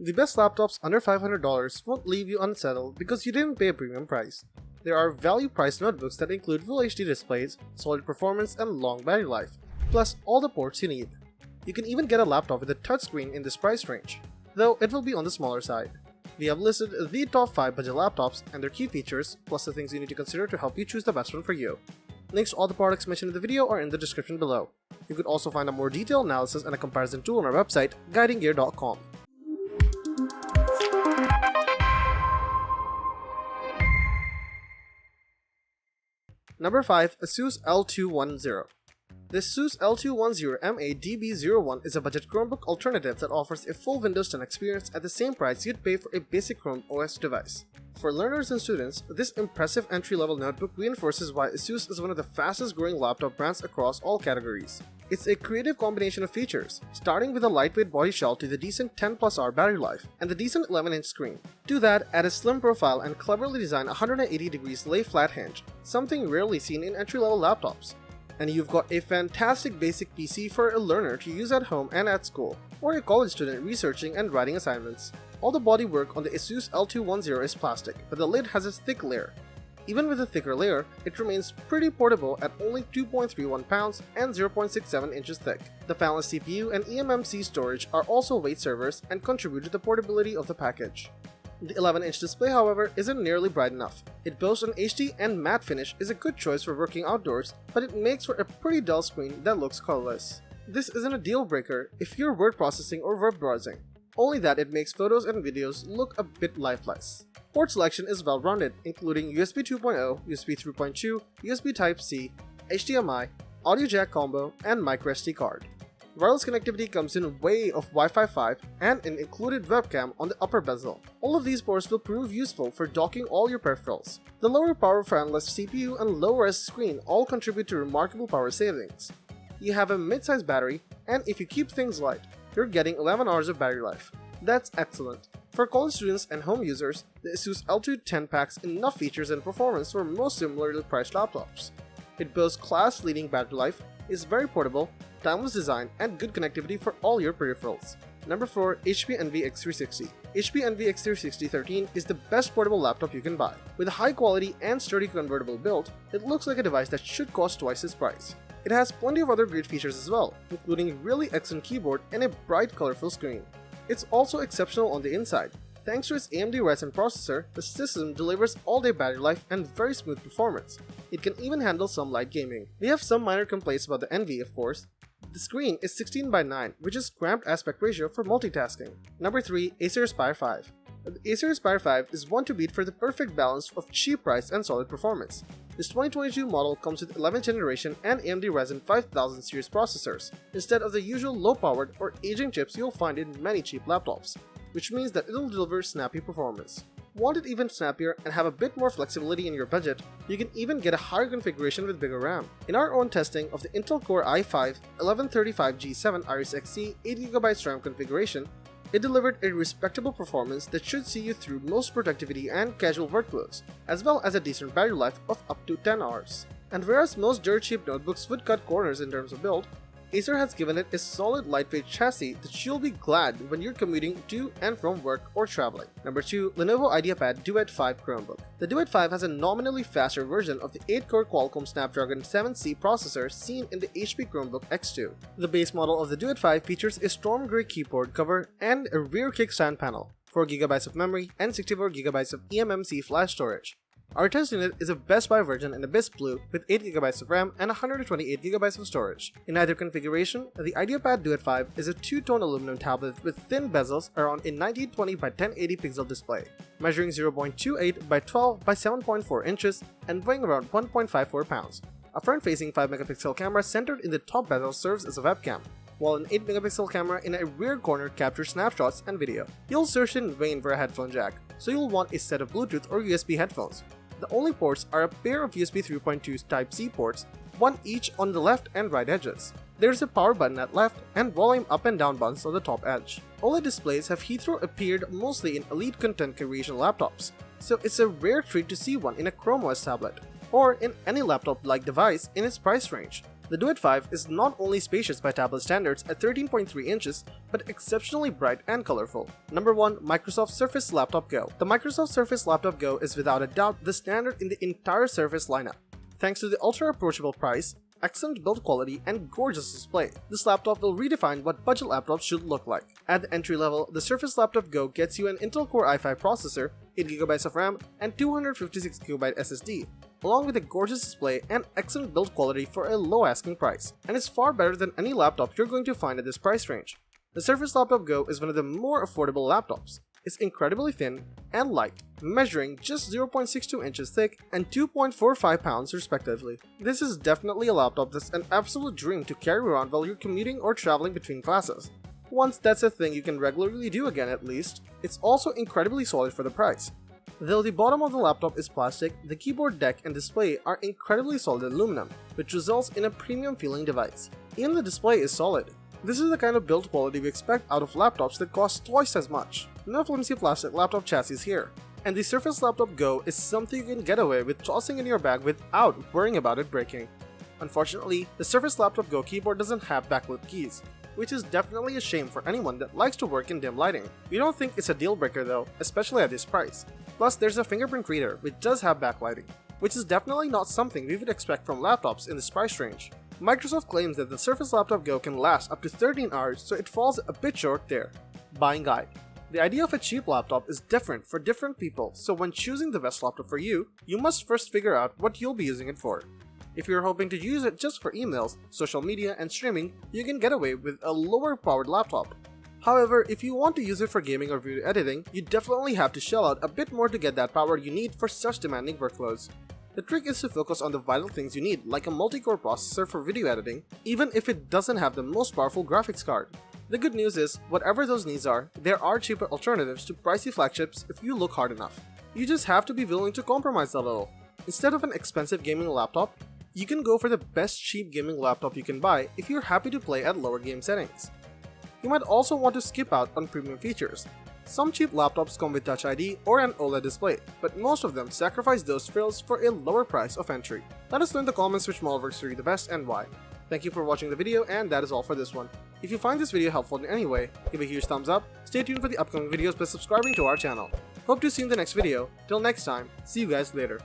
The best laptops under $500 won't leave you unsettled because you didn't pay a premium price. There are value-priced notebooks that include Full HD displays, solid performance, and long battery life, plus all the ports you need. You can even get a laptop with a touchscreen in this price range, though it will be on the smaller side. We have listed the top 5 budget laptops and their key features, plus the things you need to consider to help you choose the best one for you. Links to all the products mentioned in the video are in the description below. You could also find a more detailed analysis and a comparison tool on our website, guidinggear.com. Number 5. Asus L210. The Asus L210 MA-DB01 is a budget Chromebook alternative that offers a full Windows 10 experience at the same price you'd pay for a basic Chrome OS device. For learners and students, this impressive entry-level notebook reinforces why Asus is one of the fastest growing laptop brands across all categories. It's a creative combination of features, starting with a lightweight body shell to the decent 10+ hour battery life and the decent 11-inch screen. To that, add a slim profile and cleverly designed 180 degrees lay flat hinge, something rarely seen in entry-level laptops. And you've got a fantastic basic PC for a learner to use at home and at school, or a college student researching and writing assignments. All the bodywork on the Asus L210 is plastic, but the lid has a thick layer. Even with a thicker layer, it remains pretty portable at only 2.31 pounds and 0.67 inches thick. The fanless CPU and eMMC storage are also weight servers and contribute to the portability of the package. The 11-inch display, however, isn't nearly bright enough. It boasts an HD and matte finish is a good choice for working outdoors, but it makes for a pretty dull screen that looks colorless. This isn't a deal breaker if you're word processing or web browsing, only that it makes photos and videos look a bit lifeless. Port selection is well-rounded, including USB 2.0, USB 3.2, USB Type-C, HDMI, audio jack combo, and microSD card. Wireless connectivity comes in way of Wi-Fi 5 and an included webcam on the upper bezel. All of these ports will prove useful for docking all your peripherals. The lower power fanless CPU and low-res screen all contribute to remarkable power savings. You have a mid-sized battery, and if you keep things light, you're getting 11 hours of battery life. That's excellent. For college students and home users, the Asus L210 packs enough features and performance for most similarly priced laptops. It boasts class-leading battery life, is very portable, timeless design, and good connectivity for all your peripherals. Number 4. HP ENVY X360. HP ENVY X360 13 is the best portable laptop you can buy. With a high quality and sturdy convertible build, it looks like a device that should cost twice its price. It has plenty of other great features as well, including a really excellent keyboard and a bright colorful screen. It's also exceptional on the inside. Thanks to its AMD Ryzen processor, the system delivers all-day battery life and very smooth performance. It can even handle some light gaming. We have some minor complaints about the ENVY, of course. The screen is 16:9, which is cramped aspect ratio for multitasking. Number 3. Acer Aspire 5. The Acer Aspire 5 is one to beat for the perfect balance of cheap price and solid performance. This 2022 model comes with 11th generation and AMD Ryzen 5000 series processors, instead of the usual low-powered or aging chips you'll find in many cheap laptops, which means that it'll deliver snappy performance. Want it even snappier and have a bit more flexibility in your budget, you can even get a higher configuration with bigger RAM. In our own testing of the Intel Core i5 1135G7 Iris Xe 8GB RAM configuration, it delivered a respectable performance that should see you through most productivity and casual workloads, as well as a decent battery life of up to 10 hours. And whereas most dirt cheap notebooks would cut corners in terms of build, Acer has given it a solid lightweight chassis that you'll be glad when you're commuting to and from work or traveling. Number 2. Lenovo IdeaPad Duet 5 Chromebook. The Duet 5 has a nominally faster version of the 8-core Qualcomm Snapdragon 7C processor seen in the HP Chromebook X2. The base model of the Duet 5 features a storm grey keyboard cover and a rear kickstand panel, 4GB of memory, and 64GB of eMMC flash storage. Our test unit is a Best Buy version in Abyss Blue with 8GB of RAM and 128GB of storage. In either configuration, the IdeaPad Duet 5 is a two-tone aluminum tablet with thin bezels around a 1920 by 1080 pixel display, measuring 0.28 by 12 by 7.4 inches and weighing around 1.54 pounds. A front-facing 5-megapixel camera centered in the top bezel serves as a webcam, while an 8-megapixel camera in a rear corner captures snapshots and video. You'll search in vain for a headphone jack, so you'll want a set of Bluetooth or USB headphones. The only ports are a pair of USB 3.2 Type-C ports, one each on the left and right edges. There's a power button at left and volume up and down buttons on the top edge. OLED displays have hitherto appeared mostly in elite content creation laptops, so it's a rare treat to see one in a Chrome OS tablet, or in any laptop-like device in its price range. The Duet 5 is not only spacious by tablet standards at 13.3 inches, but exceptionally bright and colorful. Number 1. Microsoft Surface Laptop Go. The Microsoft Surface Laptop Go is without a doubt the standard in the entire Surface lineup. Thanks to the ultra-approachable price, excellent build quality, and gorgeous display, this laptop will redefine what budget laptops should look like. At the entry level, the Surface Laptop Go gets you an Intel Core i5 processor, 8GB of RAM, and 256GB SSD, along with a gorgeous display and excellent build quality for a low asking price, and is far better than any laptop you're going to find at this price range. The Surface Laptop Go is one of the more affordable laptops. It's incredibly thin and light, measuring just 0.62 inches thick and 2.45 pounds respectively. This is definitely a laptop that's an absolute dream to carry around while you're commuting or traveling between classes. Once that's a thing you can regularly do again at least, it's also incredibly solid for the price. Though the bottom of the laptop is plastic, the keyboard deck and display are incredibly solid aluminum, which results in a premium feeling device. Even the display is solid. This is the kind of build quality we expect out of laptops that cost twice as much. No flimsy plastic laptop chassis here. And the Surface Laptop Go is something you can get away with tossing in your bag without worrying about it breaking. Unfortunately, the Surface Laptop Go keyboard doesn't have backlit keys, which is definitely a shame for anyone that likes to work in dim lighting. We don't think it's a deal breaker though, especially at this price. Plus, there's a fingerprint reader which does have backlighting, which is definitely not something we would expect from laptops in this price range. Microsoft claims that the Surface Laptop Go can last up to 13 hours, so it falls a bit short there. Buying guide. The idea of a cheap laptop is different for different people, so when choosing the best laptop for you, you must first figure out what you'll be using it for. If you're hoping to use it just for emails, social media, and streaming, you can get away with a lower powered laptop. However, if you want to use it for gaming or video editing, you definitely have to shell out a bit more to get that power you need for such demanding workloads. The trick is to focus on the vital things you need, like a multi-core processor for video editing, even if it doesn't have the most powerful graphics card. The good news is, whatever those needs are, there are cheaper alternatives to pricey flagships if you look hard enough. You just have to be willing to compromise a little. Instead of an expensive gaming laptop, you can go for the best cheap gaming laptop you can buy if you're happy to play at lower game settings. You might also want to skip out on premium features. Some cheap laptops come with Touch ID or an OLED display, but most of them sacrifice those frills for a lower price of entry. Let us know in the comments which model works for you the best and why. Thank you for watching the video, and that is all for this one. If you find this video helpful in any way, give a huge thumbs up, stay tuned for the upcoming videos by subscribing to our channel. Hope to see you in the next video. Till next time, see you guys later.